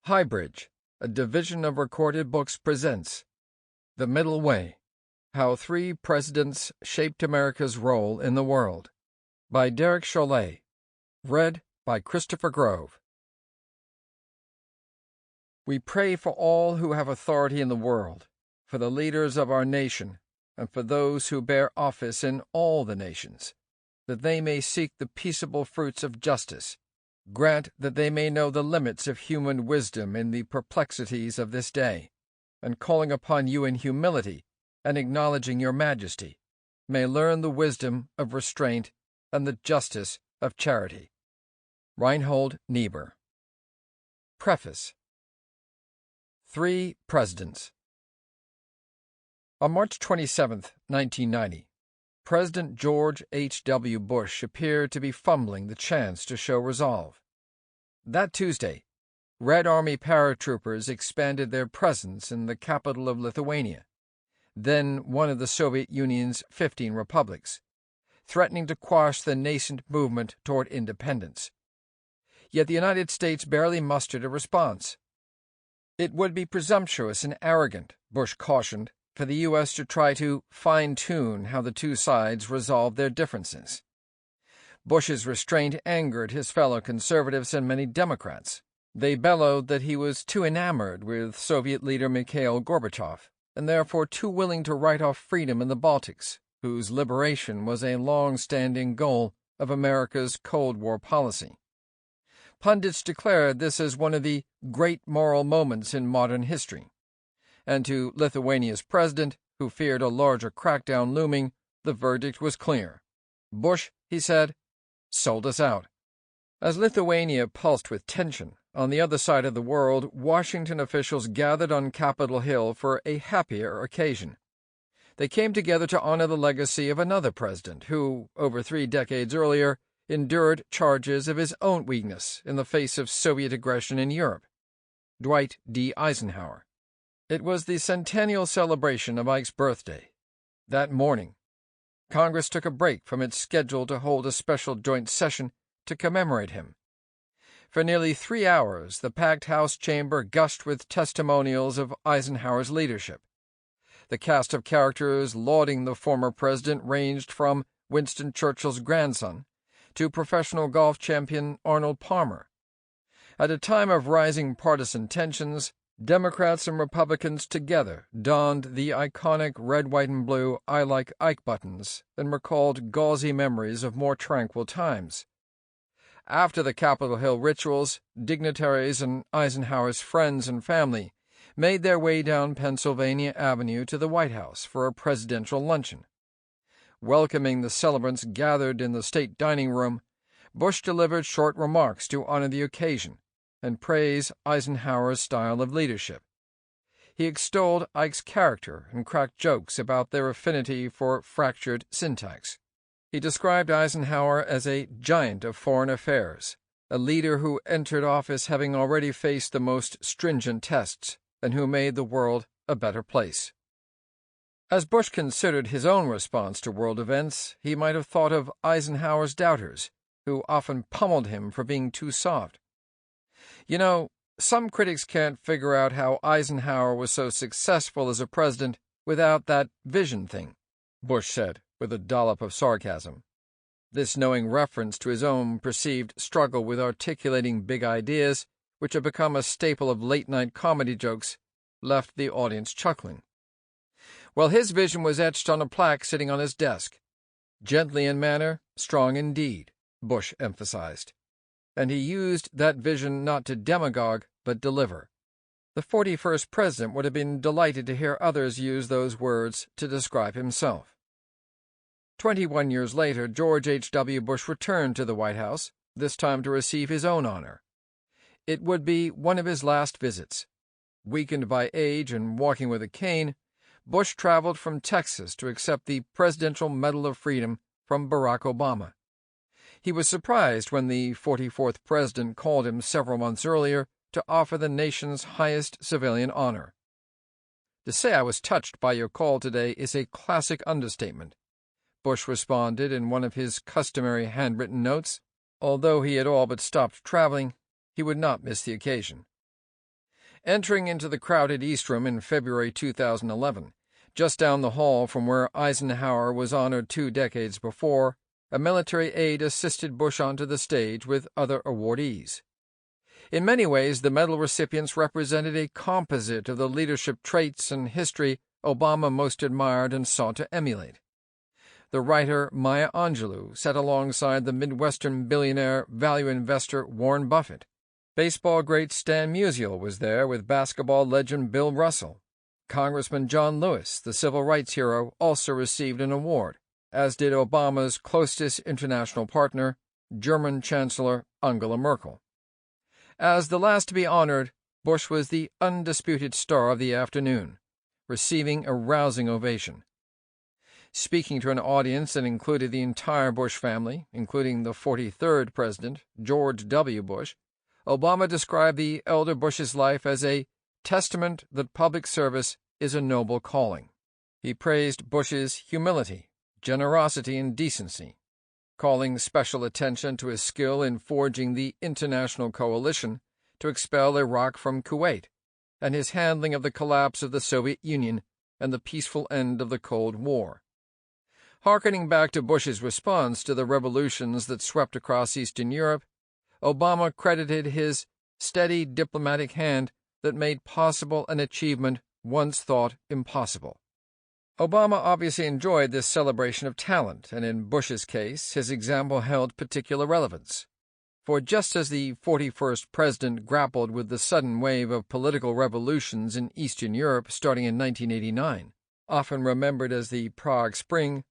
HighBridge, a division of Recorded Books, presents The Middle Way: How Three Presidents Shaped America's Role in the World, by Derek Chollet, read by Christopher Grove. We pray for all who have authority in the world, for the leaders of our nation, and for those who bear office in all the nations, that they may seek the peaceable fruits of justice. Grant that they may know the limits of human wisdom in the perplexities of this day, and calling upon you in humility and acknowledging your majesty, may learn the wisdom of restraint and the justice of charity. Reinhold Niebuhr. Preface. Three Presidents. On March 27, 1990, President George H.W. Bush appeared to be fumbling the chance to show resolve. That Tuesday, Red Army paratroopers expanded their presence in the capital of Lithuania, then one of the Soviet Union's 15 republics, threatening to quash the nascent movement toward independence. Yet the United States barely mustered a response. It would be presumptuous and arrogant, Bush cautioned, for the U.S. to try to fine-tune how the two sides resolved their differences. Bush's restraint angered his fellow conservatives and many Democrats. They bellowed that he was too enamored with Soviet leader Mikhail Gorbachev, and therefore too willing to write off freedom in the Baltics, whose liberation was a long-standing goal of America's Cold War policy. Pundits declared this as one of the great moral moments in modern history. And to Lithuania's president, who feared a larger crackdown looming, the verdict was clear. Bush, he said, sold us out. As Lithuania pulsed with tension, on the other side of the world, Washington officials gathered on Capitol Hill for a happier occasion. They came together to honor the legacy of another president who, over 3 decades earlier, endured charges of his own weakness in the face of Soviet aggression in Europe, Dwight D. Eisenhower. It was the centennial celebration of Ike's birthday. That morning, Congress took a break from its schedule to hold a special joint session to commemorate him. For nearly 3 hours, the packed House chamber gushed with testimonials of Eisenhower's leadership. The cast of characters lauding the former president ranged from Winston Churchill's grandson to professional golf champion Arnold Palmer. At a time of rising partisan tensions, Democrats and Republicans together donned the iconic red, white, and blue "I Like Ike" buttons and recalled gauzy memories of more tranquil times. After the Capitol Hill rituals, dignitaries and Eisenhower's friends and family made their way down Pennsylvania Avenue to the White House for a presidential luncheon. Welcoming the celebrants gathered in the state dining room, Bush delivered short remarks to honor the occasion and praise Eisenhower's style of leadership. He extolled Ike's character and cracked jokes about their affinity for fractured syntax. He described Eisenhower as a giant of foreign affairs, a leader who entered office having already faced the most stringent tests and who made the world a better place. As Bush considered his own response to world events, he might have thought of Eisenhower's doubters, who often pummeled him for being too soft. You know, some critics can't figure out how Eisenhower was so successful as a president without that vision thing, Bush said, with a dollop of sarcasm. This knowing reference to his own perceived struggle with articulating big ideas, which had become a staple of late-night comedy jokes, left the audience chuckling. Well, his vision was etched on a plaque sitting on his desk. Gently in manner, strong in deed, Bush emphasized. And he used that vision not to demagogue, but deliver. The 41st president would have been delighted to hear others use those words to describe himself. 21 years later, George H.W. Bush returned to the White House, this time to receive his own honor. It would be one of his last visits. Weakened by age and walking with a cane, Bush traveled from Texas to accept the Presidential Medal of Freedom from Barack Obama. He was surprised when the 44th president called him several months earlier to offer the nation's highest civilian honor. To say I was touched by your call today is a classic understatement, Bush responded in one of his customary handwritten notes. Although he had all but stopped traveling, he would not miss the occasion. Entering into the crowded East Room in February 2011, just down the hall from where Eisenhower was honored 2 decades before, a military aide assisted Bush onto the stage with other awardees. In many ways, the medal recipients represented a composite of the leadership traits and history Obama most admired and sought to emulate. The writer Maya Angelou sat alongside the Midwestern billionaire value investor Warren Buffett. Baseball great Stan Musial was there with basketball legend Bill Russell. Congressman John Lewis, the civil rights hero, also received an award, as did Obama's closest international partner, German Chancellor Angela Merkel. As the last to be honored, Bush was the undisputed star of the afternoon, receiving a rousing ovation. Speaking to an audience that included the entire Bush family, including the 43rd President, George W. Bush, Obama described the elder Bush's life as a testament that public service is a noble calling. He praised Bush's humility, generosity, and decency, calling special attention to his skill in forging the international coalition to expel Iraq from Kuwait, and his handling of the collapse of the Soviet Union and the peaceful end of the Cold War. Harkening back to Bush's response to the revolutions that swept across Eastern Europe, Obama credited his steady diplomatic hand that made possible an achievement once thought impossible. Obama obviously enjoyed this celebration of talent, and in Bush's case, his example held particular relevance. For just as the 41st president grappled with the sudden wave of political revolutions in Eastern Europe starting in 1989, often remembered as the Prague Spring,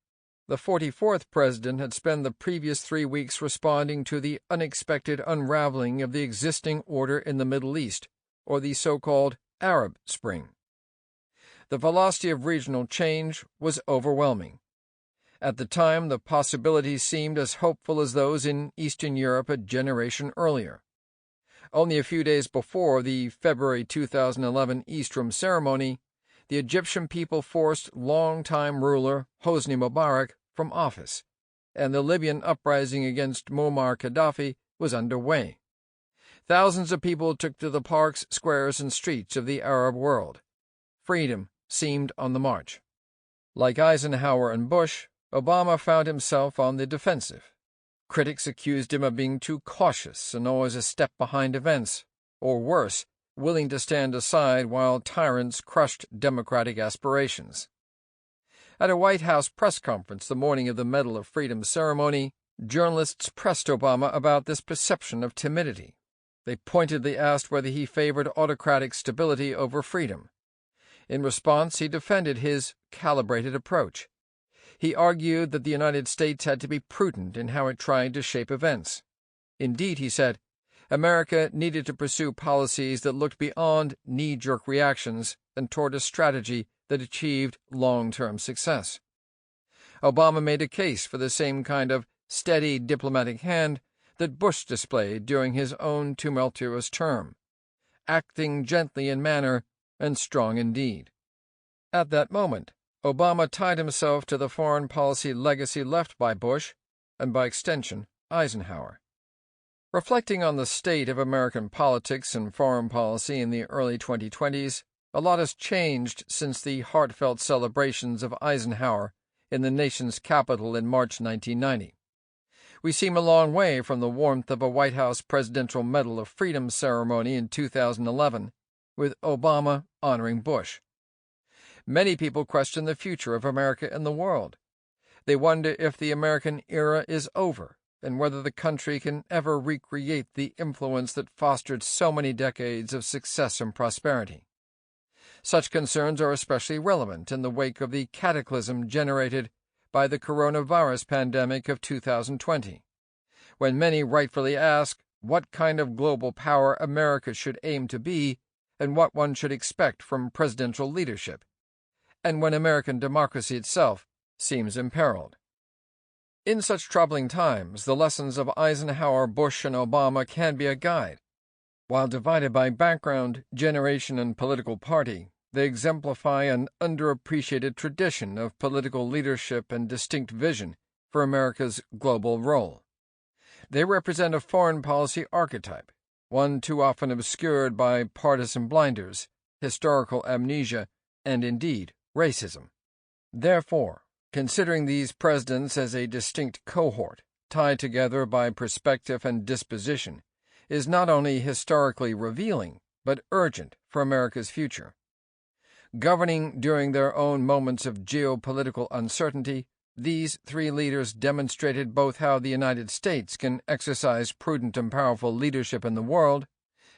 the 44th president had spent the previous 3 weeks responding to the unexpected unraveling of the existing order in the Middle East, or the so-called Arab Spring. The velocity of regional change was overwhelming. At the time, the possibilities seemed as hopeful as those in Eastern Europe a generation earlier. Only a few days before the February 2011 East Room ceremony, the Egyptian people forced longtime ruler Hosni Mubarak from office, and the Libyan uprising against Muammar Gaddafi was underway. Thousands of people took to the parks, squares, and streets of the Arab world. Freedom seemed on the march. Like Eisenhower and Bush, Obama found himself on the defensive. Critics accused him of being too cautious and always a step behind events, or worse, willing to stand aside while tyrants crushed democratic aspirations. At a White House press conference the morning of the Medal of Freedom ceremony, journalists pressed Obama about this perception of timidity. They pointedly asked whether he favored autocratic stability over freedom. In response, he defended his calibrated approach. He argued that the United States had to be prudent in how it tried to shape events. Indeed, he said, America needed to pursue policies that looked beyond knee-jerk reactions and toward a strategy that achieved long-term success. Obama made a case for the same kind of steady diplomatic hand that Bush displayed during his own tumultuous term, acting gently in manner and strong in deed. At that moment, Obama tied himself to the foreign policy legacy left by Bush, and by extension, Eisenhower. Reflecting on the state of American politics and foreign policy in the early 2020s, a lot has changed since the heartfelt celebrations of Eisenhower in the nation's capital in March 1990. We seem a long way from the warmth of a White House Presidential Medal of Freedom ceremony in 2011, with Obama honoring Bush. Many people question the future of America and the world. They wonder if the American era is over, and whether the country can ever recreate the influence that fostered so many decades of success and prosperity. Such concerns are especially relevant in the wake of the cataclysm generated by the coronavirus pandemic of 2020, when many rightfully ask what kind of global power America should aim to be and what one should expect from presidential leadership, and when American democracy itself seems imperiled. In such troubling times, the lessons of Eisenhower, Bush, and Obama can be a guide. While divided by background, generation, and political party, they exemplify an underappreciated tradition of political leadership and distinct vision for America's global role. They represent a foreign policy archetype, one too often obscured by partisan blinders, historical amnesia, and indeed racism. Therefore, considering these presidents as a distinct cohort, tied together by perspective and disposition, is not only historically revealing, but urgent for America's future. Governing during their own moments of geopolitical uncertainty, these three leaders demonstrated both how the United States can exercise prudent and powerful leadership in the world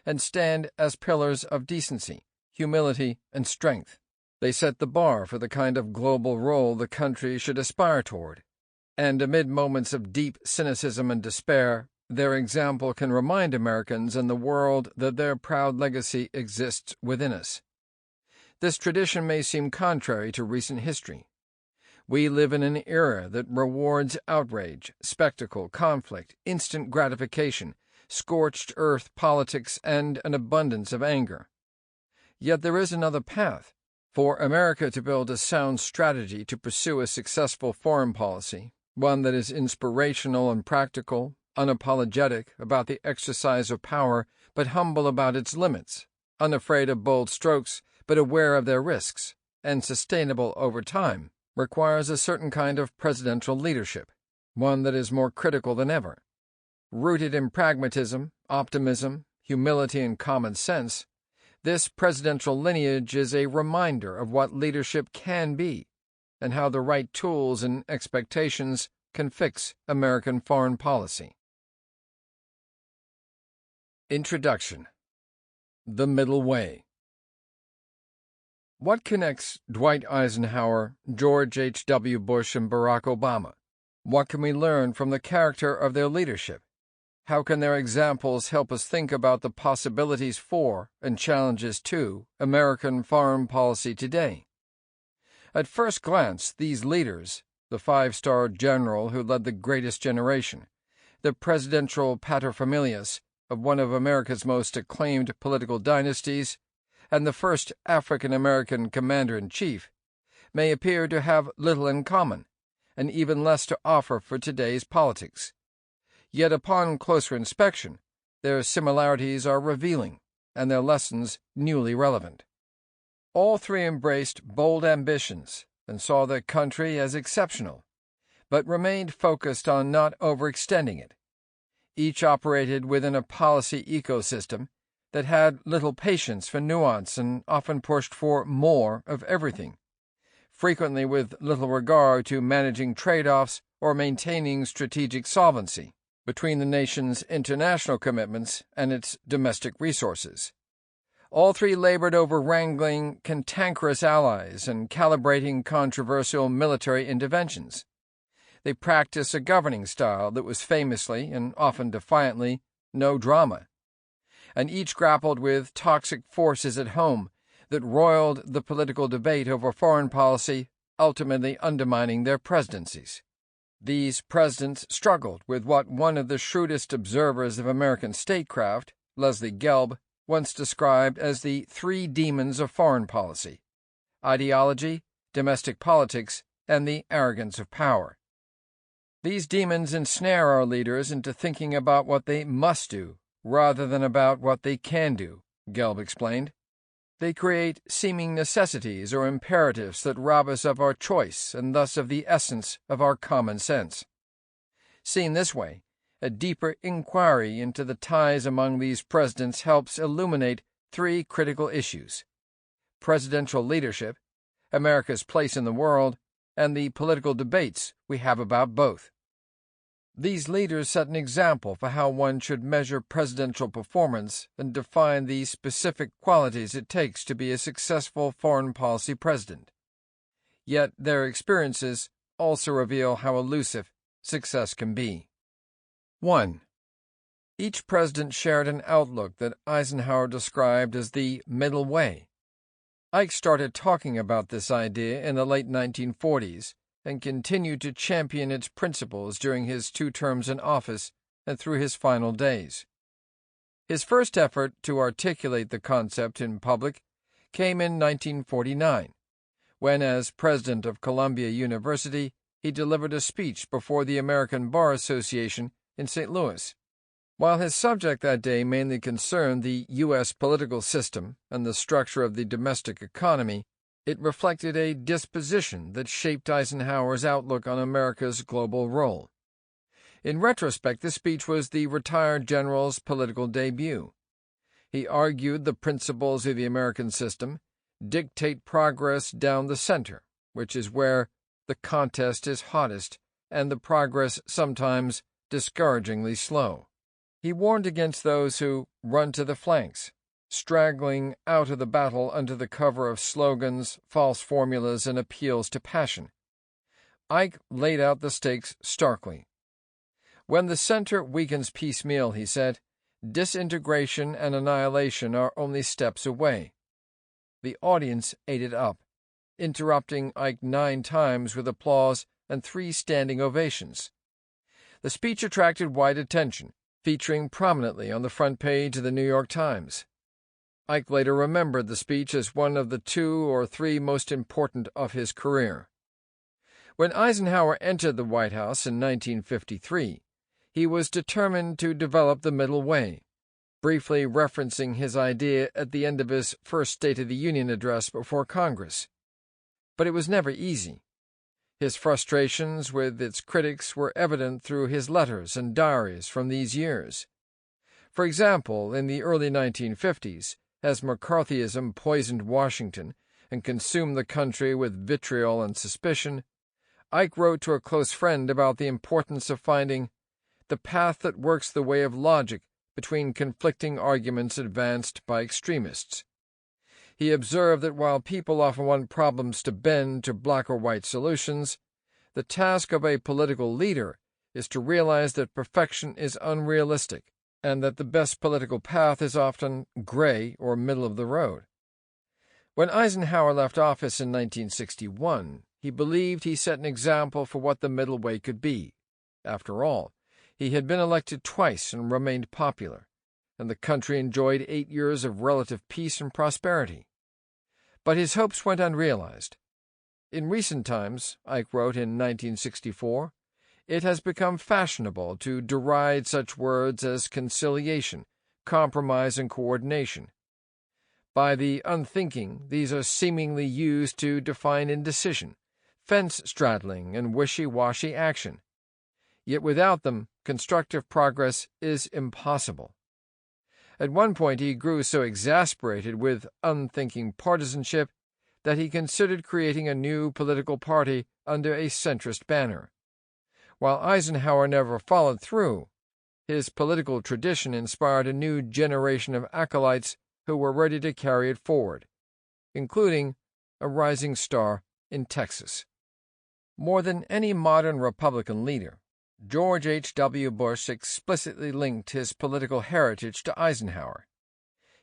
and stand as pillars of decency, humility, and strength. They set the bar for the kind of global role the country should aspire toward, and amid moments of deep cynicism and despair, their example can remind Americans and the world that their proud legacy exists within us. This tradition may seem contrary to recent history. We live in an era that rewards outrage, spectacle, conflict, instant gratification, scorched earth politics, and an abundance of anger. Yet there is another path. For America to build a sound strategy to pursue a successful foreign policy, one that is inspirational and practical, unapologetic about the exercise of power, but humble about its limits, unafraid of bold strokes, but aware of their risks, and sustainable over time, requires a certain kind of presidential leadership, one that is more critical than ever. Rooted in pragmatism, optimism, humility, and common sense, this presidential lineage is a reminder of what leadership can be, and how the right tools and expectations can fix American foreign policy. Introduction. The Middle Way. What connects Dwight Eisenhower, George H.W. Bush, and Barack Obama? What can we learn from the character of their leadership? How can their examples help us think about the possibilities for, and challenges to, American foreign policy today? At first glance, these leaders, the five-star general who led the greatest generation, the presidential paterfamilias of one of America's most acclaimed political dynasties, and the first African-American commander-in-chief, may appear to have little in common, and even less to offer for today's politics. Yet upon closer inspection, their similarities are revealing, and their lessons newly relevant. All three embraced bold ambitions and saw their country as exceptional, but remained focused on not overextending it. Each operated within a policy ecosystem that had little patience for nuance and often pushed for more of everything, frequently with little regard to managing trade-offs or maintaining strategic solvency between the nation's international commitments and its domestic resources. All three labored over wrangling cantankerous allies and calibrating controversial military interventions. They practiced a governing style that was famously, and often defiantly, no drama, and each grappled with toxic forces at home that roiled the political debate over foreign policy, ultimately undermining their presidencies. These presidents struggled with what one of the shrewdest observers of American statecraft, Leslie Gelb, once described as the three demons of foreign policy: ideology, domestic politics, and the arrogance of power. These demons ensnare our leaders into thinking about what they must do rather than about what they can do, Gelb explained. They create seeming necessities or imperatives that rob us of our choice and thus of the essence of our common sense. Seen this way, a deeper inquiry into the ties among these presidents helps illuminate three critical issues: presidential leadership, America's place in the world, and the political debates we have about both. These leaders set an example for how one should measure presidential performance and define the specific qualities it takes to be a successful foreign policy president. Yet their experiences also reveal how elusive success can be. 1. Each president shared an outlook that Eisenhower described as the middle way. Ike started talking about this idea in the late 1940s, and continued to champion its principles during his 2 terms in office and through his final days. His first effort to articulate the concept in public came in 1949, when, as president of Columbia University, he delivered a speech before the American Bar Association in St. Louis. While his subject that day mainly concerned the U.S. political system and the structure of the domestic economy, it reflected a disposition that shaped Eisenhower's outlook on America's global role. In retrospect, the speech was the retired general's political debut. He argued the principles of the American system dictate progress down the center, which is where the contest is hottest and the progress sometimes discouragingly slow. He warned against those who run to the flanks, straggling out of the battle under the cover of slogans, false formulas, and appeals to passion. Ike laid out the stakes starkly. When the center weakens piecemeal, he said, disintegration and annihilation are only steps away. The audience ate it up, interrupting Ike 9 times with applause and 3 standing ovations. The speech attracted wide attention, featuring prominently on the front page of the New York Times. Ike later remembered the speech as one of the 2 or 3 most important of his career. When Eisenhower entered the White House in 1953, he was determined to develop the middle way, briefly referencing his idea at the end of his first State of the Union address before Congress. But it was never easy. His frustrations with its critics were evident through his letters and diaries from these years. For example, in the early 1950s, as McCarthyism poisoned Washington and consumed the country with vitriol and suspicion, Ike wrote to a close friend about the importance of finding the path that works the way of logic between conflicting arguments advanced by extremists. He observed that while people often want problems to bend to black or white solutions, the task of a political leader is to realize that perfection is unrealistic and that the best political path is often gray or middle of the road. When Eisenhower left office in 1961, he believed he set an example for what the middle way could be. After all, he had been elected twice and remained popular, and the country enjoyed 8 years of relative peace and prosperity. But his hopes went unrealized. In recent times, Ike wrote in 1964, it has become fashionable to deride such words as conciliation, compromise, and coordination. By the unthinking, these are seemingly used to define indecision, fence-straddling, and wishy-washy action. Yet without them, constructive progress is impossible. At one point he grew so exasperated with unthinking partisanship that he considered creating a new political party under a centrist banner. While Eisenhower never followed through, his political tradition inspired a new generation of acolytes who were ready to carry it forward, including a rising star in Texas. More than any modern Republican leader, George H.W. Bush explicitly linked his political heritage to Eisenhower.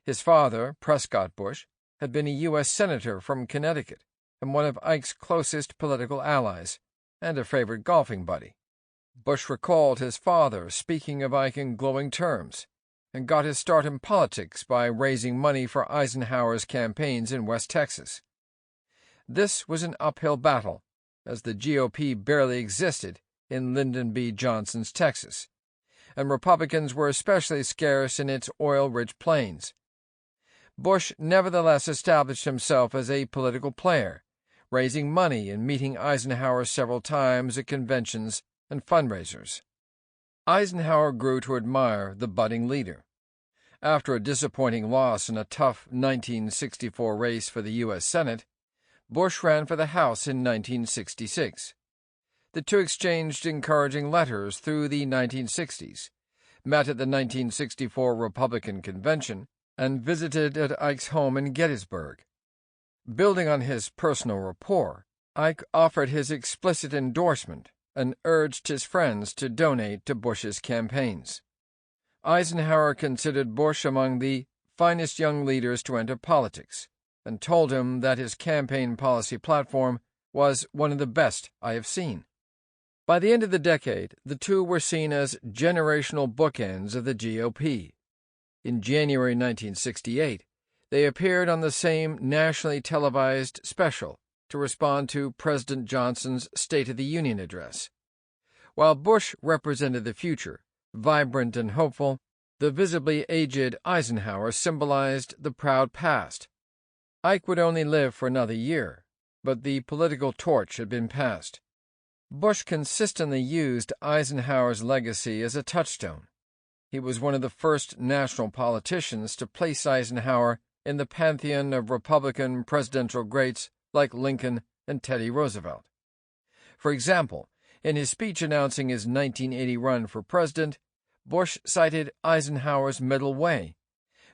His father, Prescott Bush, had been a U.S. Senator from Connecticut and one of Ike's closest political allies, and a favorite golfing buddy. Bush recalled his father speaking of Ike in glowing terms, and got his start in politics by raising money for Eisenhower's campaigns in West Texas. This was an uphill battle, as the GOP barely existed in Lyndon B. Johnson's Texas, and Republicans were especially scarce in its oil-rich plains. Bush nevertheless established himself as a political player, raising money and meeting Eisenhower several times at conventions and fundraisers. Eisenhower grew to admire the budding leader. After a disappointing loss in a tough 1964 race for the U.S. Senate, Bush ran for the House in 1966. The two exchanged encouraging letters through the 1960s, met at the 1964 Republican Convention, and visited at Ike's home in Gettysburg. Building on his personal rapport, Ike offered his explicit endorsement and urged his friends to donate to Bush's campaigns. Eisenhower considered Bush among the finest young leaders to enter politics, and told him that his campaign policy platform was one of the best I have seen. By the end of the decade, the two were seen as generational bookends of the GOP. In January 1968, they appeared on the same nationally televised special to respond to President Johnson's State of the Union address. While Bush represented the future, Vibrant and hopeful, the visibly aged Eisenhower symbolized the proud past. Ike would only live for another year, but the political torch had been passed. Bush consistently used Eisenhower's legacy as a touchstone. He was one of the first national politicians to place Eisenhower in the pantheon of Republican presidential greats like Lincoln and Teddy Roosevelt. For example, in his speech announcing his 1980 run for president, Bush cited Eisenhower's middle way,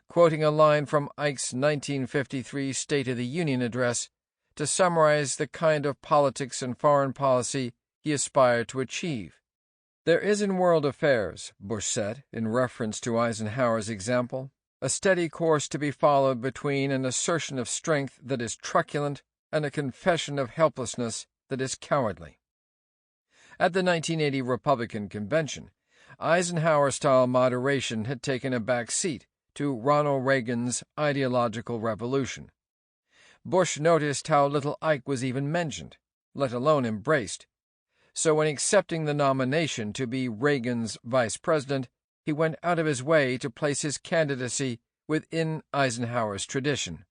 quoting a line from Ike's 1953 State of the Union address to summarize the kind of politics and foreign policy he aspired to achieve. "There is in world affairs," Bush said, in reference to Eisenhower's example, "a steady course to be followed between an assertion of strength that is truculent and a confession of helplessness that is cowardly." At the 1980 Republican Convention, Eisenhower-style moderation had taken a back seat to Ronald Reagan's ideological revolution. Bush noticed how little Ike was even mentioned, let alone embraced. So when accepting the nomination to be Reagan's vice president, he went out of his way to place his candidacy within Eisenhower's tradition.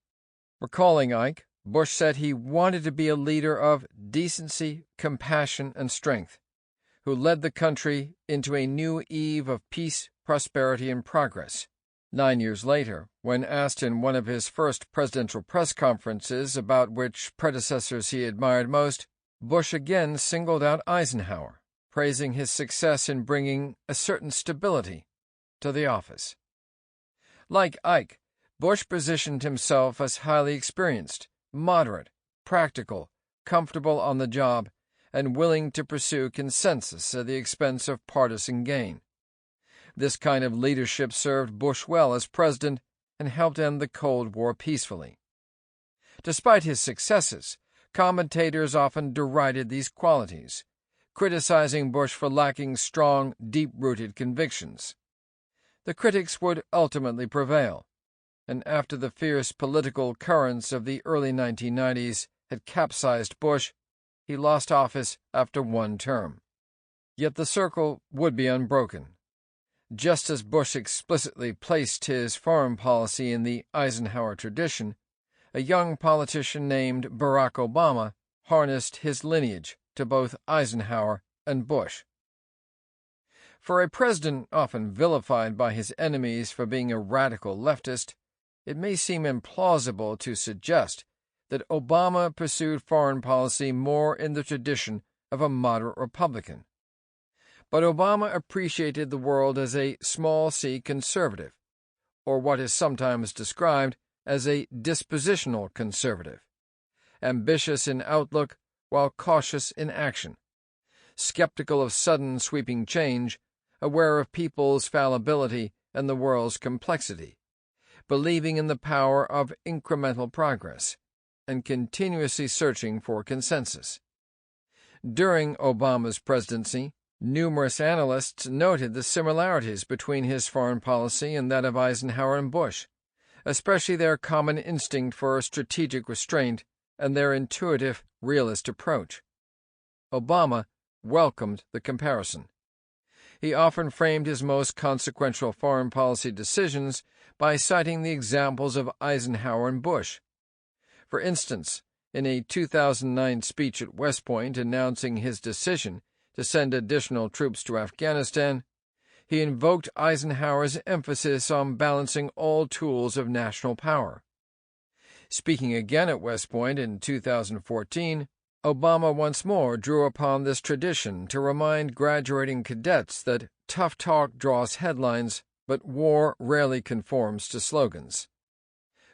Recalling Ike, Bush said he wanted to be a leader of decency, compassion, and strength, who led the country into a new eve of peace, prosperity, and progress. 9 years later, when asked in one of his first presidential press conferences about which predecessors he admired most, Bush again singled out Eisenhower, praising his success in bringing a certain stability to the office. Like Ike, Bush positioned himself as highly experienced, moderate, practical, comfortable on the job, and willing to pursue consensus at the expense of partisan gain. This kind of leadership served Bush well as president and helped end the Cold War peacefully. Despite his successes, commentators often derided these qualities, criticizing Bush for lacking strong, deep-rooted convictions. The critics would ultimately prevail, and after the fierce political currents of the early 1990s had capsized Bush, he lost office after one term. Yet the circle would be unbroken. Just as Bush explicitly placed his foreign policy in the Eisenhower tradition, a young politician named Barack Obama harnessed his lineage to both Eisenhower and Bush. For a president often vilified by his enemies for being a radical leftist, it may seem implausible to suggest that Obama pursued foreign policy more in the tradition of a moderate Republican. But Obama appreciated the world as a small-c conservative, or what is sometimes described as a dispositional conservative, ambitious in outlook while cautious in action, skeptical of sudden sweeping change, aware of people's fallibility and the world's complexity, believing in the power of incremental progress, and continuously searching for consensus. During Obama's presidency, numerous analysts noted the similarities between his foreign policy and that of Eisenhower and Bush, especially their common instinct for strategic restraint and their intuitive, realist approach. Obama welcomed the comparison. He often framed his most consequential foreign policy decisions by citing the examples of Eisenhower and Bush. For instance, in a 2009 speech at West Point announcing his decision to send additional troops to Afghanistan, he invoked Eisenhower's emphasis on balancing all tools of national power. Speaking again at West Point in 2014, Obama once more drew upon this tradition to remind graduating cadets that tough talk draws headlines, but war rarely conforms to slogans.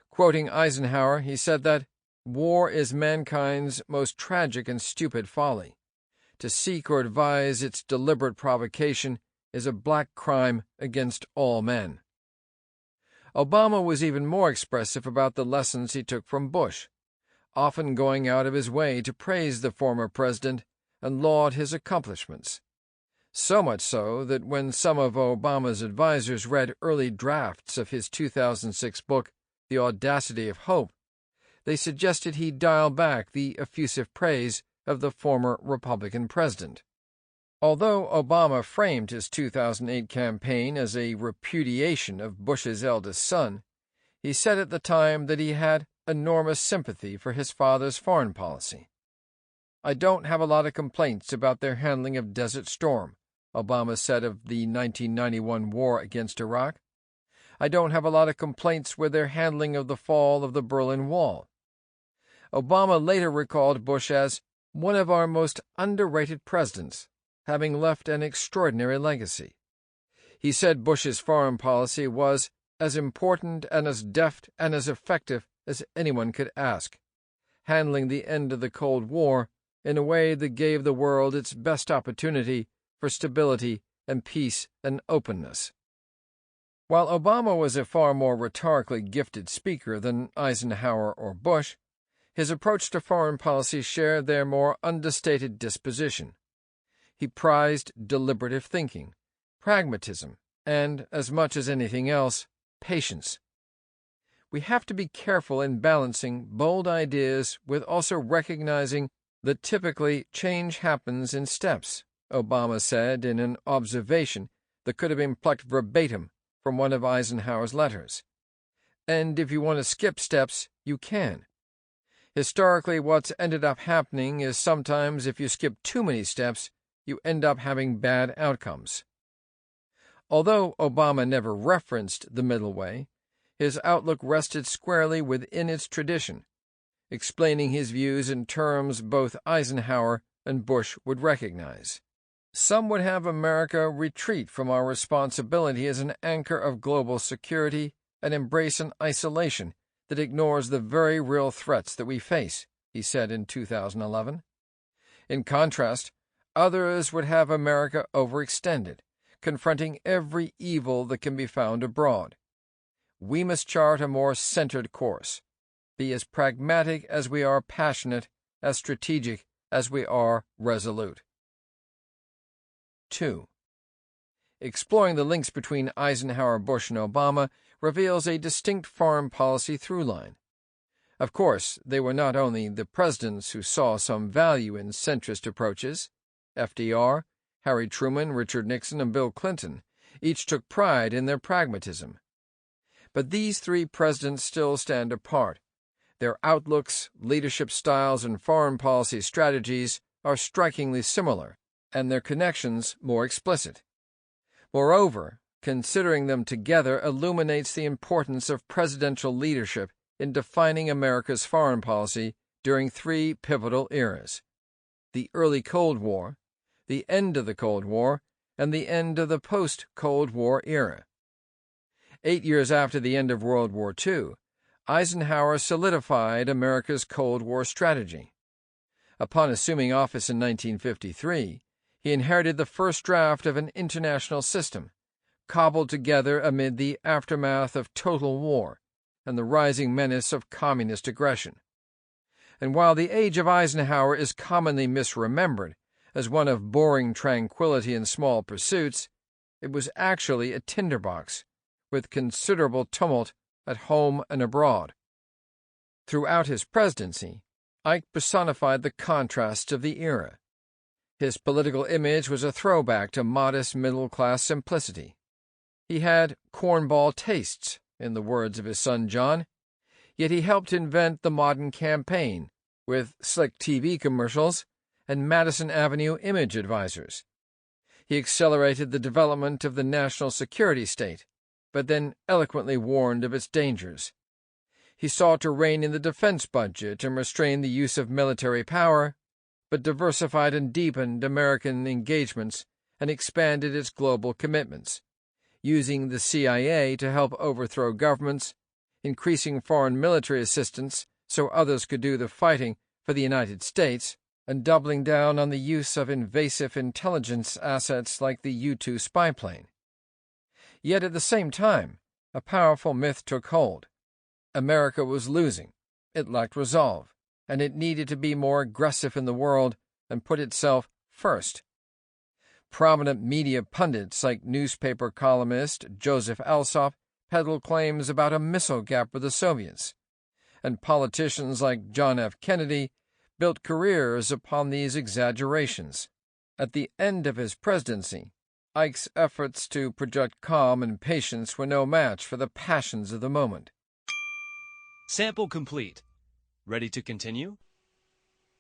Quoting Eisenhower, he said that war is mankind's most tragic and stupid folly. To seek or advise its deliberate provocation is a black crime against all men. Obama was even more expressive about the lessons he took from Bush, often going out of his way to praise the former president and laud his accomplishments. So much so that when some of Obama's advisers read early drafts of his 2006 book, The Audacity of Hope, they suggested he dial back the effusive praise of the former Republican president. Although Obama framed his 2008 campaign as a repudiation of Bush's eldest son, he said at the time that he had enormous sympathy for his father's foreign policy. "I don't have a lot of complaints about their handling of Desert Storm," Obama said of the 1991 war against Iraq. "I don't have a lot of complaints with their handling of the fall of the Berlin Wall." Obama later recalled Bush as one of our most underrated presidents, having left an extraordinary legacy. He said Bush's foreign policy was as important and as deft and as effective as anyone could ask, handling the end of the Cold War in a way that gave the world its best opportunity for stability and peace and openness. While Obama was a far more rhetorically gifted speaker than Eisenhower or Bush, his approach to foreign policy shared their more understated disposition. He prized deliberative thinking, pragmatism, and, as much as anything else, patience. "We have to be careful in balancing bold ideas with also recognizing that typically change happens in steps," Obama said in an observation that could have been plucked verbatim from one of Eisenhower's letters. "And if you want to skip steps, you can. Historically, what's ended up happening is sometimes if you skip too many steps, you end up having bad outcomes." Although Obama never referenced the middle way, his outlook rested squarely within its tradition, explaining his views in terms both Eisenhower and Bush would recognize. "Some would have America retreat from our responsibility as an anchor of global security and embrace an isolation that ignores the very real threats that we face," he said in 2011. In contrast, others would have America overextended, confronting every evil that can be found abroad. "We must chart a more centered course, be as pragmatic as we are passionate, as strategic as we are resolute." 2. Exploring the links between Eisenhower, Bush, and Obama reveals a distinct foreign policy through-line. Of course, they were not only the presidents who saw some value in centrist approaches. FDR, Harry Truman, Richard Nixon, and Bill Clinton each took pride in their pragmatism. But these three presidents still stand apart. Their outlooks, leadership styles, and foreign policy strategies are strikingly similar, and their connections more explicit. Moreover, considering them together illuminates the importance of presidential leadership in defining America's foreign policy during three pivotal eras: the early Cold War, the end of the Cold War, and the end of the post-Cold War era. 8 years after the end of World War II, Eisenhower solidified America's Cold War strategy. Upon assuming office in 1953, he inherited the first draft of an international system, cobbled together amid the aftermath of total war and the rising menace of communist aggression. And while the age of Eisenhower is commonly misremembered as one of boring tranquility and small pursuits, it was actually a tinderbox, with considerable tumult at home and abroad. Throughout his presidency, Ike personified the contrasts of the era. His political image was a throwback to modest middle-class simplicity. He had cornball tastes, in the words of his son John, yet he helped invent the modern campaign, with slick TV commercials and Madison Avenue image advisors. He accelerated the development of the national security state, but then eloquently warned of its dangers. He sought to rein in the defense budget and restrain the use of military power, but diversified and deepened American engagements and expanded its global commitments, using the CIA to help overthrow governments, increasing foreign military assistance so others could do the fighting for the United States, and doubling down on the use of invasive intelligence assets like the U-2 spy plane. Yet at the same time, a powerful myth took hold. America was losing, it lacked resolve, and it needed to be more aggressive in the world and put itself first. Prominent media pundits like newspaper columnist Joseph Alsop peddled claims about a missile gap with the Soviets, and politicians like John F. Kennedy built careers upon these exaggerations. At the end of his presidency, Ike's efforts to project calm and patience were no match for the passions of the moment. Sample complete. Ready to continue?